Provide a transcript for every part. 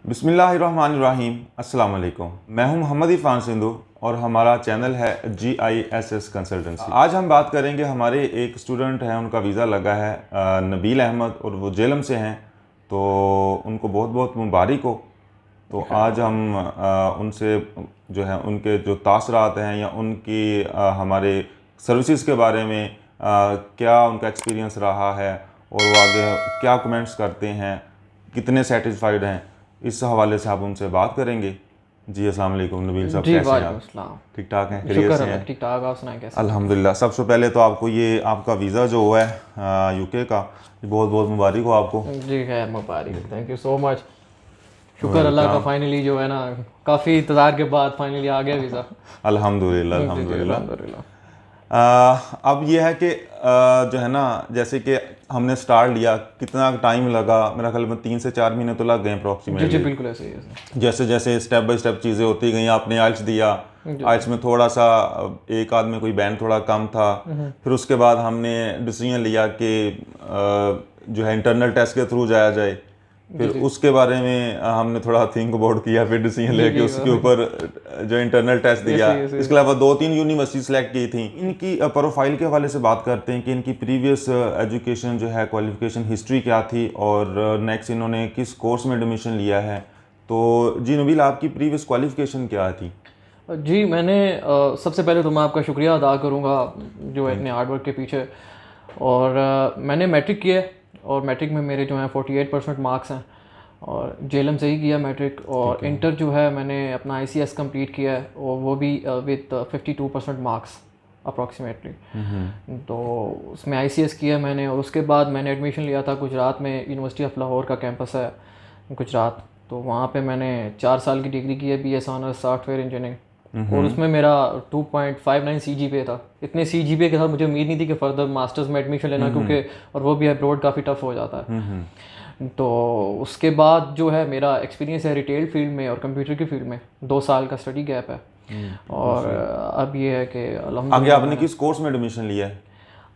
बिस्मिल्लाहिर्रहमानिर्रहीम। अस्सलाम वालेकुम। मैं हूं मोहम्मद इरफान सिंधु और हमारा चैनल है GISS कंसल्टेंसी। आज हम बात करेंगे, हमारे एक स्टूडेंट हैं, उनका वीज़ा लगा है, नबील अहमद, और वो जेलम से हैं, तो उनको बहुत बहुत मुबारक हो। तो आज हम उनसे जो है उनके जो तासरात हैं या उनकी हमारे सर्विसेज के बारे में क्या उनका एक्सपीरियंस रहा है और वो आगे क्या कमेंट्स करते हैं, कितने सेटिस्फाइड हैं, इस हवाले से आप उनसे बात करेंगे। जी अस्सलाम वालेकुम नबील साहब, कैसे हैं आप? ठीक ठाक हैं, खैरियत से हैं? ठीक ठाक, आप सुनाएं कैसे? अल्हम्दुलिल्लाह। सबसे पहले तो आपको ये आपका वीज़ा जो हुआ है UK का, बहुत बहुत मुबारक हो आपको। जी खैर मुबारक, थैंक यू सो मच। शुक्र अल्लाह का, फाइनली जो है ना, काफ़ी इंतज़ार के बाद फाइनली आ गया वीज़ा। अल्हम्दुलिल्लाह अल्हम्दुलिल्लाह। अल्हम्दुलिल्लाह। अब ये है कि जो है ना, जैसे कि हमने स्टार्ट लिया, कितना टाइम लगा? मेरा ख्याल में 3 से 4 महीने तो लग गए जी अप्रॉक्सीमेटली। बिल्कुल ऐसे ही है। जैसे जैसे स्टेप बाय स्टेप चीज़ें होती गई, आपने आइल्स दिया, आइल्स में थोड़ा सा एक आध में कोई बैंड थोड़ा कम था, फिर उसके बाद हमने डिसीजन लिया कि जो है इंटरनल टेस्ट के थ्रू जाया जाए। फिर उसके बारे में हमने थोड़ा थिंक अबाउट किया, फिर डिसीजन लेके उसके ऊपर जो इंटरनल टेस्ट दिया। इसके अलावा 2-3 यूनिवर्सिटी सेलेक्ट की थी। इनकी प्रोफाइल के हवाले से बात करते हैं कि इनकी प्रीवियस एजुकेशन जो है, क्वालिफिकेशन हिस्ट्री क्या थी और नेक्स्ट इन्होंने किस कोर्स में एडमिशन लिया है। तो जी नबील, आपकी प्रीवियस क्वालिफिकेशन क्या थी? जी मैंने सबसे पहले तो मैं आपका शुक्रिया अदा करूँगा जो है इतने हार्ड वर्क के पीछे। और मैंने मैट्रिक किया है और मैट्रिक में मेरे जो हैं 48% मार्क्स हैं और जेलम से ही किया मैट्रिक। और इंटर जो है मैंने अपना ICS कंप्लीट किया है और वो भी विद 52% मार्क्स अप्रॉक्सीमेटली। तो उसमें ICS किया मैंने और उसके बाद मैंने एडमिशन लिया था गुजरात में, यूनिवर्सिटी ऑफ लाहौर का कैंपस है गुजरात। तो वहाँ पे मैंने 4 साल की डिग्री की है, BS ऑनर्स सॉफ्टवेयर इंजीनियरिंग। और उसमें मेरा 2.59 CGPA था। इतने CGPA के साथ मुझे उम्मीद नहीं थी कि फर्दर मास्टर्स में एडमिशन लेना, क्योंकि और वो भी अब्रॉड काफ़ी टफ हो जाता है। तो उसके बाद जो है मेरा एक्सपीरियंस है रिटेल फील्ड में और कंप्यूटर की फील्ड में, 2 साल का स्टडी गैप है। और अब ये है कि आगे आपने किस कोर्स में एडमिशन लिया है?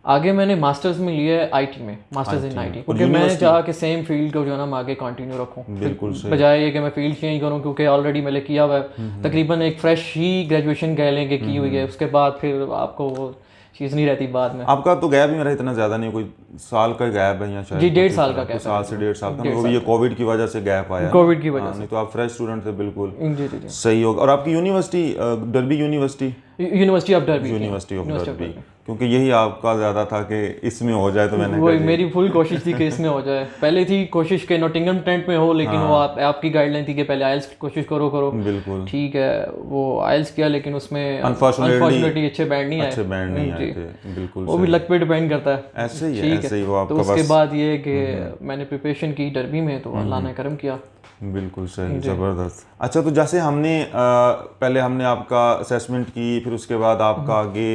आगे मैंने मास्टर्स में लिया है IT में, मास्टर्स इन IT, क्योंकि मैंने चाहा कि सेम फील्ड को जो है ना मैं आगे कंटिन्यू रखूं, बिल्कुल सही, बजाय ये कि मैं फील्ड चेंज करूं, क्योंकि ऑलरेडी मैंने किया हुआ है। तकरीबन एक फ्रेश ही ग्रेजुएशन कह लेंगे की हुई है, उसके बाद फिर आपको वो चीज़ नहीं रहती बाद में। आपका तो गैप ही मेरा इतना ज़्यादा नहीं, कोई साल का गैप है या शायद? जी 1.5 साल का गैप, साल से 1.5 साल का। वो भी ये कोविड की वजह से गैप आया, कोविड की वजह से। नहीं तो आप फ्रेश स्टूडेंट थे बिल्कुल। जी जी जी। सही होगा। और आपकी university derby university? University of derby. University of derby, क्योंकि यही आपका ज़्यादा था कि इसमें हो जाए, तो मैंने वही मेरी फुल कोशिश थी कि इसमें हो जाए। पहले थी कोशिश के नॉटिंघम टेंट में हो, लेकिन वो आपकी गाइडलाइन थी कि पहले आइल्स की कोशिश करो। बिल्कुल ठीक है, वो आइल्स किया, लेकिन उसमें अनफॉर्चुनेटली अच्छे बैंड नहीं आए थे। बिल्कुल, वो भी लक पे डिपेंड करता है। ऐसे ही है, ऐसे ही वो आपका। तो उसके बाद ये कि मैंने प्रिपरेशन की डर्बी में, तो अल्लाह ने करम किया। बिल्कुल सही, ज़बरदस्त। अच्छा, तो जैसे हमने पहले हमने आपका असेसमेंट की, फिर उसके बाद आपका आगे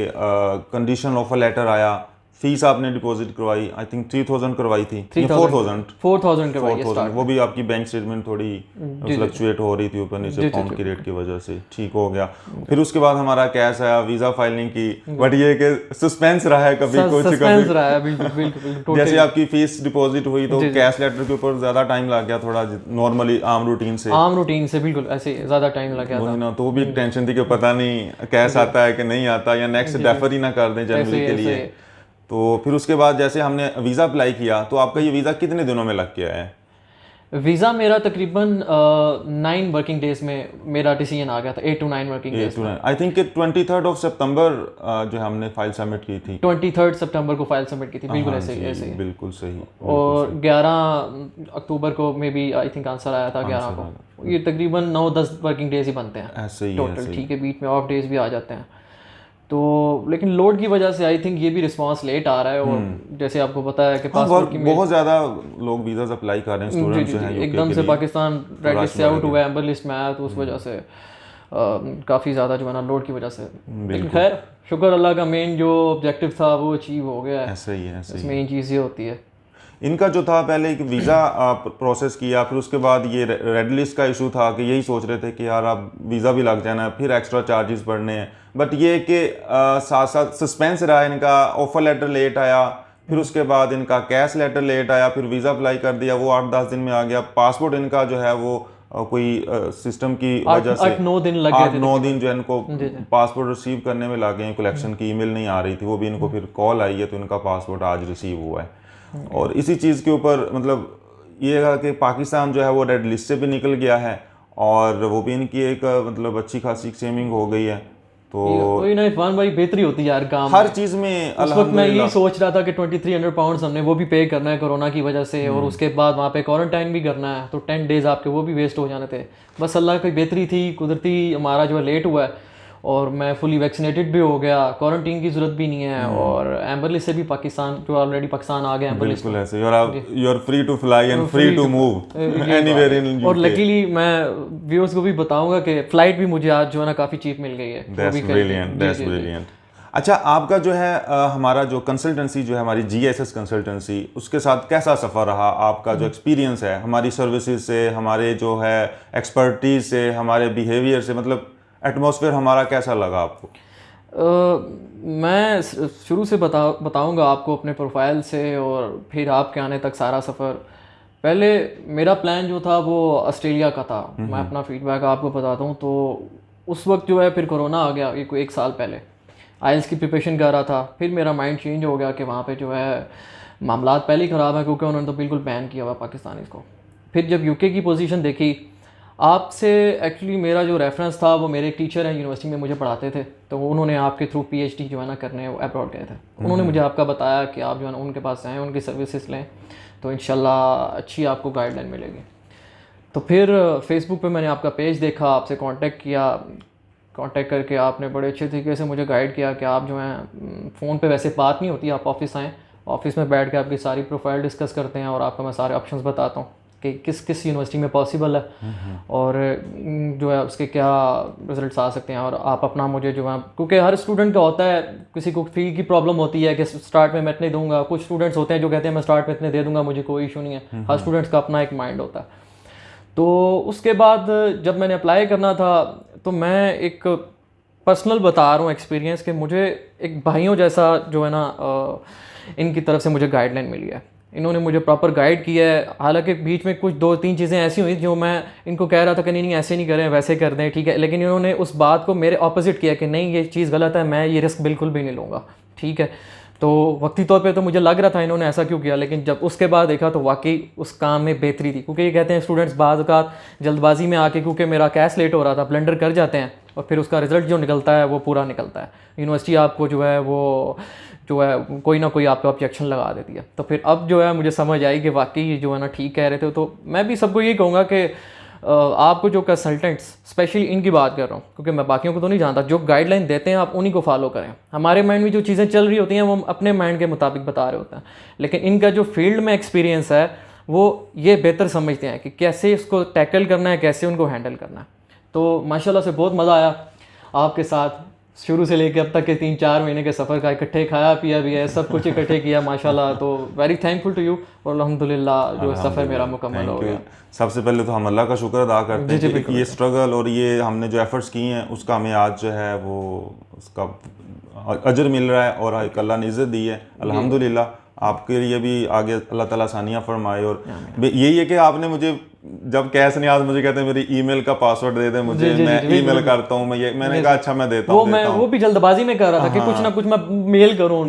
कंडीशनल ऑफर लेटर आया, फीस आपने डिपॉजिट करवाई, आई थिंक 3000 करवाई थी, 4000 करवाई। वो भी आपकी बैंक स्टेटमेंट थोड़ी फ्लक्चुएट हो रही थी ऊपर नीचे पाउंड की रेट की वजह से, ठीक हो गया। फिर उसके बाद हमारा कैश आया, वीज़ा फाइलिंग की, बट ये कि सस्पेंस रहा है, कभी कुछ जैसे आपकी फीस डिपॉजिट हुई तो कैश लेटर के ऊपर ज़्यादा टाइम लग गया थोड़ा, नॉर्मली आम रूटीन से बिल्कुल ऐसे ज़्यादा टाइम लग गया था। तो वो भी एक टेंशन थी कि पता नहीं कैश आता है कि नहीं आता, या नेक्स्ट डेफर ही ना कर दें जनवरी के लिए। तो फिर उसके बाद जैसे हमने वीज़ा अप्लाई किया, तो आपका ये वीज़ा कितने दिनों में लग गया है? वीज़ा मेरा तकरीबन 9 वर्किंग डेज में मेरा डिसीजन आ गया था, 8 to 9 working days. I think 23 सितंबर जो हमने फाइल सबमिट की थी, 23 सितंबर को फाइल सबमिट की थी। बिल्कुल ऐसे ही बिल्कुल सही। और 11 अक्टूबर को maybe I think answer आया था 11 को। ये तकरीबन 9-10 वर्किंग डेज ही बनते हैं ऐसे ही टोटल, ठीक है, बीच में ऑफ डेज भी आ जाते हैं। तो लेकिन लोड की वजह से आई थिंक ये भी रिस्पांस लेट आ रहा है। और जैसे आपको पता है कि पासपोर्ट की बहुत ज़्यादा लोग वीज़ा अप्लाई कर रहे हैं, स्टूडेंट्स जो हैं एकदम से पाकिस्तान रेड लिस्ट से आउट हुआ है, एम्बर लिस्ट में आया, तो उस वजह से काफ़ी ज़्यादा जो है ना लोड की वजह से। लेकिन खैर शुक्र अल्लाह का, मेन जो ऑब्जेक्टिव था वो अचीव हो गया है। ऐसे ही है, मेन चीज़ ये होती है। इनका जो था पहले एक वीज़ा प्रोसेस किया, फिर उसके बाद ये रेड लिस्ट का इशू था कि यही सोच रहे थे कि यार अब वीज़ा भी लग जाना है, फिर एक्स्ट्रा चार्जेस पड़ने हैं। बट ये कि साथ साथ सस्पेंस रहा इनका, ऑफर लेटर लेट आया, फिर उसके बाद इनका कैश लेटर लेट आया, फिर वीज़ा अप्लाई कर दिया, वो 8-10 दिन में आ गया। पासपोर्ट इनका जो है वो कोई सिस्टम की वजह से 8-9 दिन लगे थे 8-9 दिन जो है इनको पासपोर्ट रिसीव करने में लगे हैं। कलेक्शन की ईमेल नहीं आ रही थी, वो भी इनको फिर कॉल आई है तो इनका पासपोर्ट आज रिसीव हुआ है। और इसी चीज़ के ऊपर मतलब ये है कि पाकिस्तान जो है वो रेड लिस्ट से भी निकल गया है और वो भी इनकी एक मतलब अच्छी खासी सेविंग हो गई है। तो वही ना इरफान भाई, बेहतरी होती है यार काम हर चीज़ में। उस वक्त मैं यही सोच रहा था कि 2300 पाउंड हमने वो भी पे करना है कोरोना की वजह से, और उसके बाद वहाँ पे क्वारंटाइन भी करना है, तो 10 डेज आपके वो भी वेस्ट हो जाने थे। बस अल्लाह की बेहतरी थी, कुदरती हमारा जो है लेट हुआ है और मैं फुली वैक्सीनेटेड भी हो गया, क्वारंटीन की जरूरत भी नहीं है। और एम्बरली से भी पाकिस्तान जो ऑलरेडी पाकिस्तान आ गया एम्बरली, बिल्कुल ऐसे you are free to fly and free to move anywhere in UK. और लकीली मैं व्यूअर्स को भी बताऊंगा कि फ्लाइट भी मुझे आज जो है ना काफ़ी चीप मिल गई है। That's brilliant, that's brilliant. अच्छा, आपका जो है हमारा जो कंसल्टेंसी जो है हमारी GSS कंसल्टेंसी, उसके साथ कैसा सफ़र रहा? आपका जो एक्सपीरियंस है हमारी सर्विसेज से, हमारे जो है एक्सपर्टीज से, हमारे बिहेवियर से, मतलब एटमॉस्फेयर हमारा कैसा लगा आपको? मैं शुरू से बताऊंगा आपको अपने प्रोफाइल से और फिर आपके आने तक सारा सफ़र। पहले मेरा प्लान जो था वो ऑस्ट्रेलिया का था। मैं अपना फीडबैक आपको बताता हूँ। तो उस वक्त जो है फिर कोरोना आ गया, एक साल पहले IELTS की प्रिपरेशन कर रहा था। फिर मेरा माइंड चेंज हो गया कि वहाँ पे जो है मामलात पहले ही ख़राब है, क्योंकि उन्होंने तो बिल्कुल बैन किया हुआ पाकिस्तानी को। फिर जब UK की पोजीशन देखी, आपसे एक्चुअली मेरा जो रेफरेंस था वो मेरे एक टीचर हैं यूनिवर्सिटी में, मुझे पढ़ाते थे, तो उन्होंने आपके थ्रू PhD जो है ना करने अब्रॉड गए थे। उन्होंने मुझे आपका बताया कि आप जो है ना उनके पास आएँ, उनकी सर्विसेज लें, तो इंशाल्लाह अच्छी आपको गाइडलाइन मिलेगी। तो फिर फेसबुक पे मैंने आपका पेज देखा, आपसे कांटेक्ट किया। कांटेक्ट करके आपने बड़े अच्छे तरीके से मुझे गाइड किया कि आप जो हैं फ़ोन पे वैसे बात नहीं होती, आप ऑफिस आएँ, ऑफिस में बैठ के आपकी सारी प्रोफाइल डिस्कस करते हैं और आपको मैं सारे ऑप्शंस बताता हूँ कि किस किस यूनिवर्सिटी में पॉसिबल है और जो है उसके क्या रिजल्ट्स आ सकते हैं। और आप अपना मुझे जो है, क्योंकि हर स्टूडेंट का होता है, किसी को फ़ी की प्रॉब्लम होती है कि स्टार्ट में मैं इतने दूंगा, कुछ स्टूडेंट्स होते हैं जो कहते हैं मैं स्टार्ट में इतने दे दूंगा, मुझे कोई इशू नहीं है। हर स्टूडेंट्स का अपना एक माइंड होता है। तो उसके बाद जब मैंने अप्लाई करना था तो मैं एक पर्सनल बता रहा हूँ एक्सपीरियंस कि मुझे एक भाइयों जैसा जो है ना इनकी तरफ से मुझे गाइडलाइन मिली है। इन्होंने मुझे प्रॉपर गाइड किया है। हालांकि बीच में कुछ 2-3 चीज़ें ऐसी हुई जो मैं इनको कह रहा था कि नहीं ऐसे नहीं करें, वैसे कर दें, ठीक है, लेकिन इन्होंने उस बात को मेरे ऑपोजिट किया कि नहीं ये चीज़ गलत है, मैं ये रिस्क बिल्कुल भी नहीं लूँगा, ठीक है। तो वक्ती तौर पे तो मुझे लग रहा था इन्होंने ऐसा क्यों किया, लेकिन जब उसके बाद देखा तो वाकई उस काम में बेहतरी थी। क्योंकि ये कहते हैं स्टूडेंट्स बाज़ औक़ात जल्दबाजी में आके, क्योंकि मेरा कैश लेट हो रहा था, ब्लंडर कर जाते हैं और फिर उसका रिज़ल्ट जो निकलता है वो पूरा निकलता है। यूनिवर्सिटी आपको जो है वो जो है कोई ना कोई आपका ऑब्जेक्शन लगा देती है। तो फिर अब जो है मुझे समझ आई कि वाकई जो है ना ठीक कह रहे थे। तो मैं भी सबको ये कहूँगा कि आपको जो कंसल्टेंट्स, स्पेशली इनकी बात कर रहा हूँ क्योंकि मैं बाकियों को तो नहीं जानता, जो गाइडलाइन देते हैं आप उन्हीं को फॉलो करें। हमारे माइंड में जो चीज़ें चल रही होती हैं वो हम अपने माइंड के मुताबिक बता रहे होते हैं, लेकिन इनका जो फील्ड में एक्सपीरियंस है वो ये बेहतर समझते हैं कि कैसे इसको टैकल करना है, कैसे उनको हैंडल करना है। तो माशाल्लाह से बहुत मज़ा आया आपके साथ, शुरू से लेकर अब तक के 3-4 महीने के सफ़र का, इकट्ठे खाया पिया भी है, सब कुछ इकट्ठे किया माशाल्लाह। तो वेरी थैंकफुल टू यू और अल्हम्दुलिल्लाह जो सफ़र मेरा मुकम्मल हो गया। सबसे पहले तो हम अल्लाह का शुक्र अदा करते हैं कि ये स्ट्रगल और ये हमने जो एफर्ट्स किए हैं उसका हमें आज जो है वो उसका अजर मिल रहा है और अल्लाह ने इज़्ज़त दी है अल्हम्दुलिल्लाह। आपके लिए भी आगे अल्लाह ताला आसानियाँ फरमाए। और यही है कि आपने मुझे जब कैश नहीं आता मुझे कहते हैं मेरी ईमेल का पासवर्ड दे दे मुझे, मैं ईमेल करता हूँ, मैंने कहा अच्छा मैं देता हूँ। वो भी जल्दबाजी में कर रहा था कि कुछ ना कुछ मैं मेल करूँ,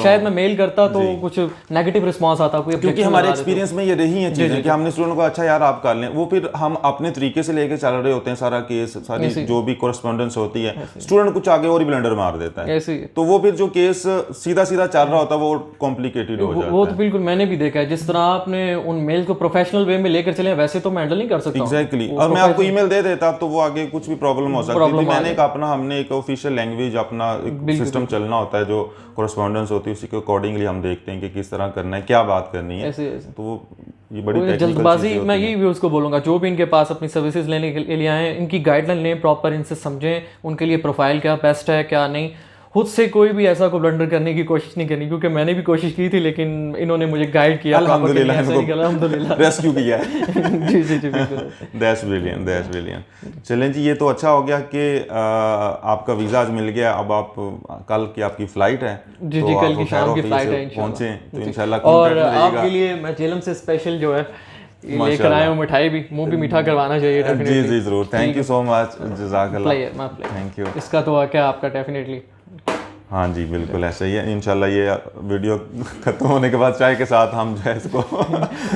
शायद मैं मेल करता तो कुछ नेगेटिव रिस्पांस आता, क्योंकि हमारे एक्सपीरियंस में ये रही है चीजें कि हमने स्टूडेंट को अच्छा यार आप कर लें, वो फिर हम अपने तरीके से लेके चल रहे होते हैं सारा केस, सारी जो भी कोरेस्पोंडेंस होती है, स्टूडेंट कुछ आगे और ही ब्लंडर मार देता है, तो वो फिर जो केस सीधा सीधा चल रहा होता है वो कॉम्प्लिकेटेड हो जाता है। वो तो बिल्कुल मैंने भी देखा है, जिस तरह आपने उन मेल को प्रोफेशनल वे में लेकर चले वैसे तो मैं हैंडल नहीं कर सकता। एग्जैक्टली और मैं आपको ईमेल दे देता तो वो आगे कुछ भी प्रॉब्लम हो सकती थी। मैंने एक अपना हमने एक ऑफिशियल लैंग्वेज अपना सिस्टम चलना होता है जो कोरेस्पोंडेंस होती है उसी के अकॉर्डिंगली हम देखते हैं कि किस तरह करना है, क्या बात करनी है। तो ये बड़ी जल्दबाजी मैं यही व्यूअर्स को बोलूँगा जो भी इनके पास अपनी सर्विसेज लेने के लिए आए इनकी गाइडलाइन लें प्रॉपर, इनसे समझें उनके लिए प्रोफाइल क्या बेस्ट है क्या नहीं। खुद से कोई भी ऐसा को ब्लंडर करने की कोशिश नहीं करनी, क्योंकि मैंने भी कोशिश की थी लेकिन इन्होंने मुझे गाइड किया, अल्हम्दुलिल्लाह रेस्क्यू किया जी जी जी बिल्कुल। That's brilliant, that's brilliant. चलें जी, ये तो अच्छा हो गया कि आपका वीज़ा आज मिल गया। अब आप कल की आपकी फ़्लाइट है, जी जी कल की शाम की फ़्लाइट है पहुँचे तो इंशाल्लाह। और आपके लिए मैं जेलम से स्पेशल जो है ये लेकर आए हो मिठाई भी, मुंह भी मीठा करवाना चाहिए जी जी ज़रूर, थैंक यू सो मच, जज़ाकल्लाह, थैंक यू। इसका तो क्या आपका डेफिनेटली। हाँ जी बिल्कुल ऐसा ही है। इंशाल्लाह ये वीडियो ख़त्म होने के बाद चाय के साथ हम जो है इसको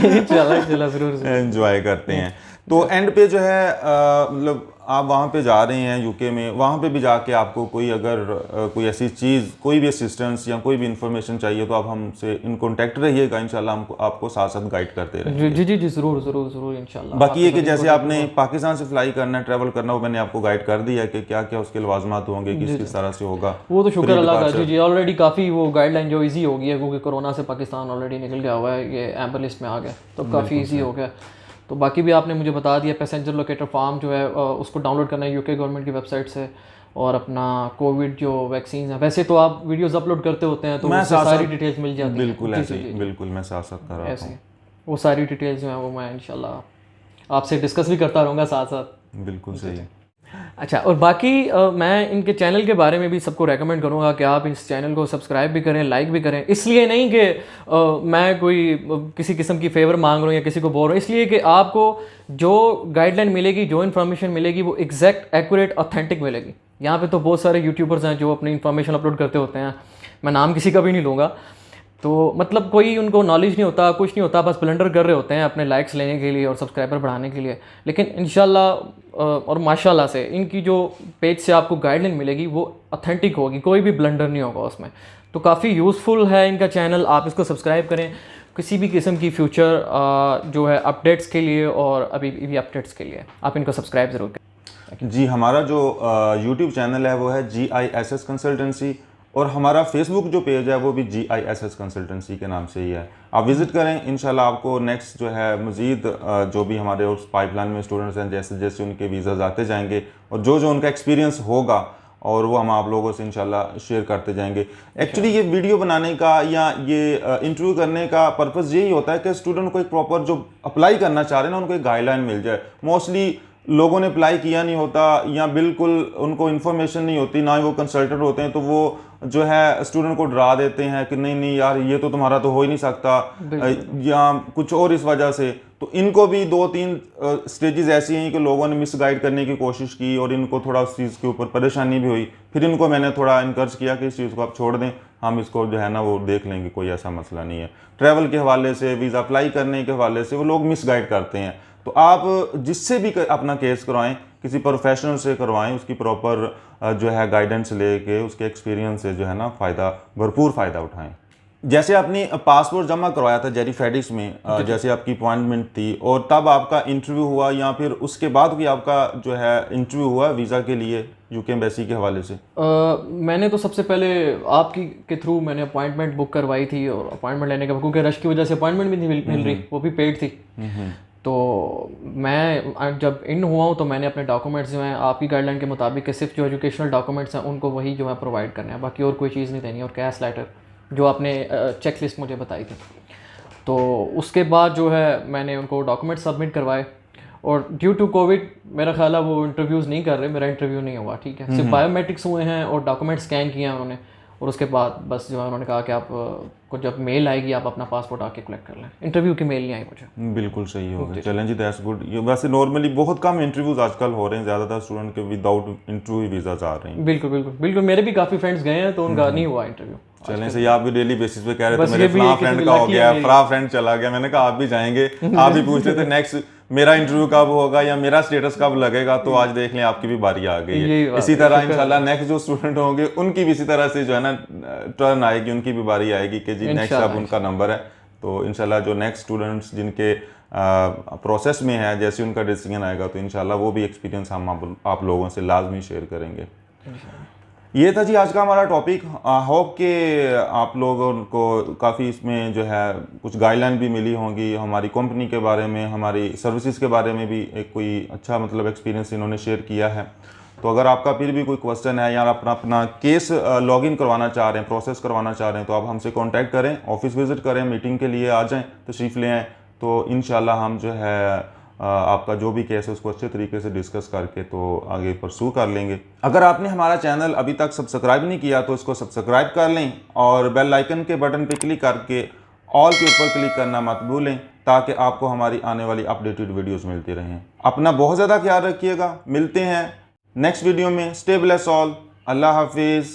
इंशाल्लाह ज़रूर एंजॉय करते हैं। तो एंड पे जो है मतलब आप वहाँ पे जा रहे हैं यूके में, वहाँ पे भी जाके आपको कोई अगर कोई ऐसी चीज़, कोई भी असिस्टेंस या कोई भी इंफॉर्मेशन चाहिए तो आप हमसे इन कॉन्टैक्ट रहिएगा, इंशाल्लाह हम आपको साथ साथ गाइड करते रहेंगे। जी जी जी ज़रूर ज़रूर ज़रूर इंशाल्लाह। बाकी ये कि जैसे आपने पाकिस्तान से फ्लाई करना है, ट्रैवल करना, वो मैंने आपको गाइड कर दिया कि क्या क्या उसके लवाजमात होंगे, किस तरह से होगा। वो तो शुक्र अल्लाह का। जी जी ऑलरेडी काफ़ी वो गाइडलाइन जो ईजी हो गई है, क्योंकि कोरोना से पाकिस्तान ऑलरेडी निकल गया हुआ है, ये एम्बर लिस्ट में आ गया, तो काफ़ी ईजी हो गया। तो बाकी भी आपने मुझे बता दिया, पैसेंजर लोकेटर फॉर्म जो है उसको डाउनलोड करना है यूके गवर्नमेंट की वेबसाइट से, और अपना कोविड जो वैक्सीन है, वैसे तो आप वीडियोस अपलोड करते होते हैं तो उससे सारी डिटेल्स मिल जाती हैं। बिल्कुल ऐसे ही, बिल्कुल मैं साथ साथ कर रहा हूँ। वो सारी डिटेल्स जो हैं वो मैं इंशाल्लाह आपसे डिस्कस भी करता रहूँगा साथ साथ। बिल्कुल सही है। अच्छा, और बाकी मैं इनके चैनल के बारे में भी सबको रेकमेंड करूँगा कि आप इस चैनल को सब्सक्राइब भी करें, लाइक भी करें। इसलिए नहीं कि मैं कोई किसी किस्म की फेवर मांग रहा हूँ या किसी को बोल रहा हूँ, इसलिए कि आपको जो गाइडलाइन मिलेगी, जो इन्फॉर्मेशन मिलेगी, वो एग्जैक्ट, एक्यूरेट, ऑथेंटिक मिलेगी। यहाँ पे तो बहुत सारे यूट्यूबर्स हैं जो अपनी इन्फॉर्मेशन अपलोड करते होते हैं, मैं नाम किसी का भी नहीं लूँगा, तो मतलब कोई उनको नॉलेज नहीं होता, कुछ नहीं होता, बस ब्लंडर कर रहे होते हैं अपने लाइक्स लेने के लिए और सब्सक्राइबर बढ़ाने के लिए। लेकिन इंशाल्लाह और माशाल्लाह से इनकी जो पेज से आपको गाइडलाइन मिलेगी वो ऑथेंटिक होगी, कोई भी ब्लंडर नहीं होगा उसमें। तो काफ़ी यूज़फुल है इनका चैनल, आप इसको सब्सक्राइब करें किसी भी किस्म की फ्यूचर जो है अपडेट्स के लिए, और अभी भी अपडेट्स के लिए आप इनको सब्सक्राइब ज़रूर करें। जी, हमारा जो यूट्यूब चैनल है वो है GISS कंसल्टेंसी, और हमारा फेसबुक जो पेज है वो भी GISS कंसल्टेंसी के नाम से ही है। आप विज़िट करें, इंशाल्लाह आपको नेक्स्ट जो है मज़ीद जो भी हमारे उस पाइपलाइन में स्टूडेंट्स हैं, जैसे जैसे उनके वीज़ाज़ आते जाएंगे और जो जो उनका एक्सपीरियंस होगा, और वो हम आप लोगों से इंशाल्लाह शेयर करते जाएंगे। एक्चुअली ये वीडियो बनाने का या ये इंटरव्यू करने का पर्पज़ यही होता है कि स्टूडेंट को एक प्रॉपर जो अप्लाई करना चाह रहे हैं ना, उनको एक गाइडलाइन मिल जाए। मोस्टली लोगों ने अप्लाई किया नहीं होता या बिल्कुल उनको इन्फॉर्मेशन नहीं होती, ना ही वो कंसल्टेंट होते हैं, तो वो जो है स्टूडेंट को डरा देते हैं कि नहीं नहीं यार ये तो तुम्हारा तो हो ही नहीं सकता, या कुछ और इस वजह से। तो इनको भी 2-3 स्टेजेस ऐसी हैं कि लोगों ने मिसगाइड करने की कोशिश की और इनको थोड़ा उस चीज़ के ऊपर परेशानी भी हुई। फिर इनको मैंने थोड़ा इनकरेज किया कि इस चीज़ को आप छोड़ दें, हम इसको जो है ना वो देख लेंगे, कोई ऐसा मसला नहीं है। ट्रैवल के हवाले से, वीज़ा अप्लाई करने के हवाले से वो लोग मिसगाइड करते हैं। तो आप जिससे भी अपना केस करवाएं, किसी प्रोफेशनल से करवाएं, उसकी प्रॉपर जो है गाइडेंस लेके उसके एक्सपीरियंस से जो है ना भरपूर फ़ायदा उठाएं। जैसे आपने पासपोर्ट जमा करवाया था जेरी फेडिक्स में, जैसे आपकी अपॉइंटमेंट थी और तब आपका इंटरव्यू हुआ, या फिर उसके बाद भी आपका जो है इंटरव्यू हुआ वीज़ा के लिए यूके एम्बेसी के हवाले से? मैंने तो सबसे पहले आपकी के थ्रू मैंने अपॉइंटमेंट बुक करवाई थी, और अपॉइंटमेंट लेने के बाद क्योंकि रश की वजह से अपॉइंटमेंट भी नहीं मिल रही, वो भी पेड थी। तो मैं जब इन हुआ हूँ तो मैंने अपने डॉक्यूमेंट्स जो हैं आपकी गाइडलाइन के मुताबिक के सिर्फ जो एजुकेशनल डॉक्यूमेंट्स हैं उनको वही जो है प्रोवाइड करने हैं, बाकी और कोई चीज़ नहीं देनी, और कैश लेटर जो आपने चेक लिस्ट मुझे बताई थी। तो उसके बाद जो है मैंने उनको डॉक्यूमेंट्स सबमिट करवाए, और ड्यू टू कोविड मेरा ख्याल है वो इंटरव्यूज़ नहीं कर रहे, मेरा इंटरव्यू नहीं हुआ, ठीक है, सिर्फ बायोमेट्रिक्स हुए हैं और डॉक्यूमेंट स्कैन किए हैं उन्होंने, और उसके बाद बस जो है उन्होंने कहा कि आप को जब मेल आएगी आप अपना पासपोर्ट आके कलेक्ट कर लें। इंटरव्यू की मेल नहीं आई मुझे। बिल्कुल सही हो गया, चलें जी, दैट्स गुड। ये वैसे नॉर्मली बहुत कम इंटरव्यूज आजकल हो रहे हैं, ज़्यादातर स्टूडेंट के विदाउट इंटरव्यू वीज़ा आ रहे हैं। बिल्कुल बिल्कुल बिल्कुल, मेरे भी काफ़ी फ्रेंड्स गए हैं तो उनका नहीं हुआ इंटरव्यू। चलें सही, आप भी डेली बेसिस पे कह रहे थे मेरे फला फ्रेंड का हो गया, फला फ्रेंड चला गया, मैंने कहा आप भी जाएंगे, आप भी पूछ रहे थे नेक्स्ट मेरा इंटरव्यू कब होगा या मेरा स्टेटस कब लगेगा, तो आज देख लें आपकी भी बारी आ गई है। इसी तरह इंशाल्लाह नेक्स्ट जो स्टूडेंट होंगे उनकी भी इसी तरह से जो है ना टर्न आएगी, उनकी भी बारी आएगी कि जी नेक्स्ट अब उनका नंबर है। तो इंशाल्लाह जो नेक्स्ट स्टूडेंट्स जिनके प्रोसेस में है, जैसे उनका डिसीजन आएगा तो इंशाल्लाह वो भी एक्सपीरियंस हम आप लोगों से लाजमी शेयर करेंगे। ये था जी आज का हमारा टॉपिक। होप के आप लोगों को काफ़ी इसमें जो है कुछ गाइडलाइन भी मिली होंगी, हमारी कंपनी के बारे में, हमारी सर्विसेज के बारे में भी एक कोई अच्छा मतलब एक्सपीरियंस इन्होंने शेयर किया है। तो अगर आपका फिर भी कोई क्वेश्चन है या आप अपना केस लॉगिन करवाना चाह रहे हैं, प्रोसेस करवाना चाह रहे हैं, तो आप हमसे कांटेक्ट करें, ऑफिस विज़िट करें, मीटिंग के लिए आ जाएं, तशरीफ़ ले आएँ, तो इंशाल्लाह हम जो है आपका जो भी केस है उसको अच्छे तरीके से डिस्कस करके तो आगे परसू कर लेंगे। अगर आपने हमारा चैनल अभी तक सब्सक्राइब नहीं किया तो इसको सब्सक्राइब कर लें और बेल आइकन के बटन पे क्लिक करके ऑल के ऊपर क्लिक करना मत भूलें ताकि आपको हमारी आने वाली अपडेटेड वीडियोस मिलती रहें। अपना बहुत ज़्यादा ख्याल रखिएगा। मिलते हैं नेक्स्ट वीडियो में। Stay blessed all. अल्लाह हाफिज़।